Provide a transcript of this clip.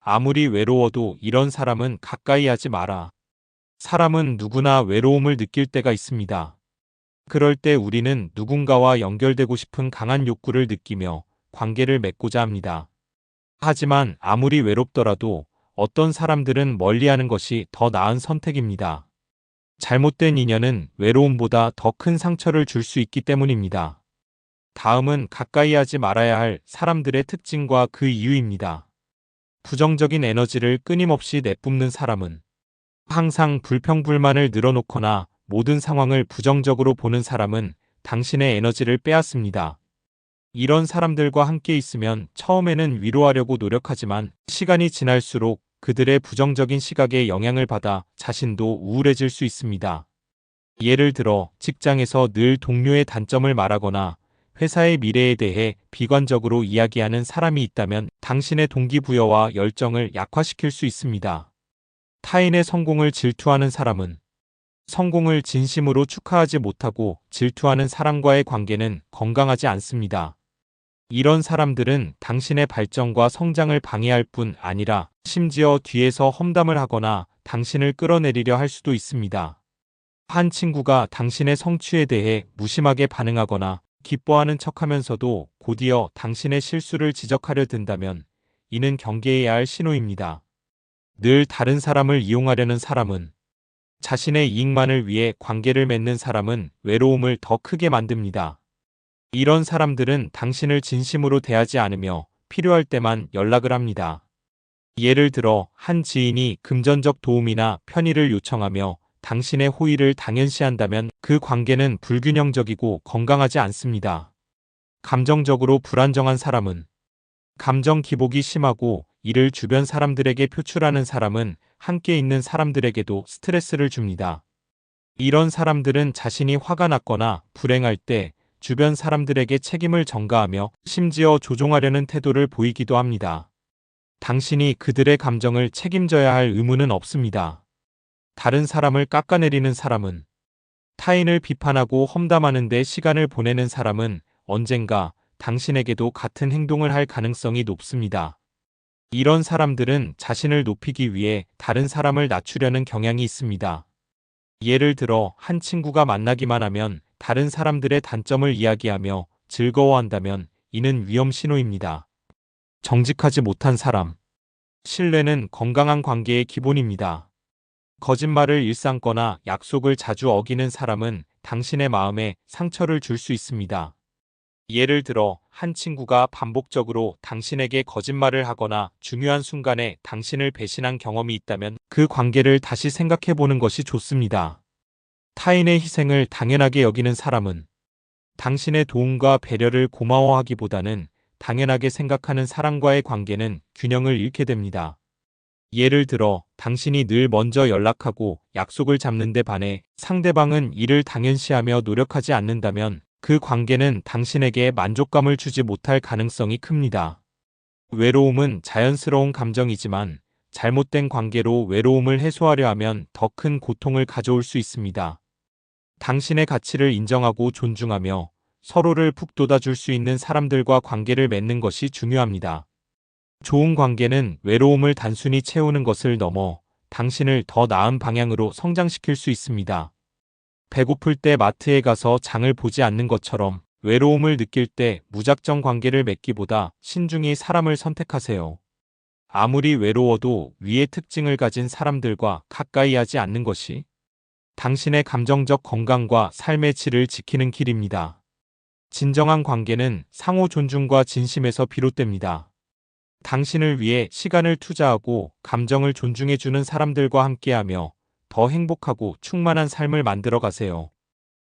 아무리 외로워도 이런 사람은 가까이 하지 마라. 사람은 누구나 외로움을 느낄 때가 있습니다. 그럴 때 우리는 누군가와 연결되고 싶은 강한 욕구를 느끼며 관계를 맺고자 합니다. 하지만 아무리 외롭더라도 어떤 사람들은 멀리하는 것이 더 나은 선택입니다. 잘못된 인연은 외로움보다 더 큰 상처를 줄 수 있기 때문입니다. 다음은 가까이 하지 말아야 할 사람들의 특징과 그 이유입니다. 부정적인 에너지를 끊임없이 내뿜는 사람은 항상 불평불만을 늘어놓거나 모든 상황을 부정적으로 보는 사람은 당신의 에너지를 빼앗습니다. 이런 사람들과 함께 있으면 처음에는 위로하려고 노력하지만 시간이 지날수록 그들의 부정적인 시각에 영향을 받아 자신도 우울해질 수 있습니다. 예를 들어 직장에서 늘 동료의 단점을 말하거나 회사의 미래에 대해 비관적으로 이야기하는 사람이 있다면 당신의 동기부여와 열정을 약화시킬 수 있습니다. 타인의 성공을 질투하는 사람은 성공을 진심으로 축하하지 못하고 질투하는 사람과의 관계는 건강하지 않습니다. 이런 사람들은 당신의 발전과 성장을 방해할 뿐 아니라 심지어 뒤에서 험담을 하거나 당신을 끌어내리려 할 수도 있습니다. 한 친구가 당신의 성취에 대해 무심하게 반응하거나 기뻐하는 척하면서도 곧이어 당신의 실수를 지적하려 든다면 이는 경계해야 할 신호입니다. 늘 다른 사람을 이용하려는 사람은 자신의 이익만을 위해 관계를 맺는 사람은 외로움을 더 크게 만듭니다. 이런 사람들은 당신을 진심으로 대하지 않으며 필요할 때만 연락을 합니다. 예를 들어 한 지인이 금전적 도움이나 편의를 요청하며 당신의 호의를 당연시한다면 그 관계는 불균형적이고 건강하지 않습니다. 감정적으로 불안정한 사람은 감정 기복이 심하고 이를 주변 사람들에게 표출하는 사람은 함께 있는 사람들에게도 스트레스를 줍니다. 이런 사람들은 자신이 화가 났거나 불행할 때 주변 사람들에게 책임을 전가하며 심지어 조종하려는 태도를 보이기도 합니다. 당신이 그들의 감정을 책임져야 할 의무는 없습니다. 다른 사람을 깎아내리는 사람은 타인을 비판하고 험담하는 데 시간을 보내는 사람은 언젠가 당신에게도 같은 행동을 할 가능성이 높습니다. 이런 사람들은 자신을 높이기 위해 다른 사람을 낮추려는 경향이 있습니다. 예를 들어 한 친구가 만나기만 하면 다른 사람들의 단점을 이야기하며 즐거워한다면 이는 위험 신호입니다. 정직하지 못한 사람. 신뢰는 건강한 관계의 기본입니다. 거짓말을 일삼거나 약속을 자주 어기는 사람은 당신의 마음에 상처를 줄 수 있습니다. 예를 들어 한 친구가 반복적으로 당신에게 거짓말을 하거나 중요한 순간에 당신을 배신한 경험이 있다면 그 관계를 다시 생각해 보는 것이 좋습니다. 타인의 희생을 당연하게 여기는 사람은 당신의 도움과 배려를 고마워하기보다는 당연하게 생각하는 사람과의 관계는 균형을 잃게 됩니다. 예를 들어 당신이 늘 먼저 연락하고 약속을 잡는 데 반해 상대방은 이를 당연시하며 노력하지 않는다면 그 관계는 당신에게 만족감을 주지 못할 가능성이 큽니다. 외로움은 자연스러운 감정이지만 잘못된 관계로 외로움을 해소하려 하면 더 큰 고통을 가져올 수 있습니다. 당신의 가치를 인정하고 존중하며 서로를 북돋아 줄 수 있는 사람들과 관계를 맺는 것이 중요합니다. 좋은 관계는 외로움을 단순히 채우는 것을 넘어 당신을 더 나은 방향으로 성장시킬 수 있습니다. 배고플 때 마트에 가서 장을 보지 않는 것처럼 외로움을 느낄 때 무작정 관계를 맺기보다 신중히 사람을 선택하세요. 아무리 외로워도 위의 특징을 가진 사람들과 가까이 하지 않는 것이 당신의 감정적 건강과 삶의 질을 지키는 길입니다. 진정한 관계는 상호 존중과 진심에서 비롯됩니다. 당신을 위해 시간을 투자하고 감정을 존중해주는 사람들과 함께하며 더 행복하고 충만한 삶을 만들어 가세요.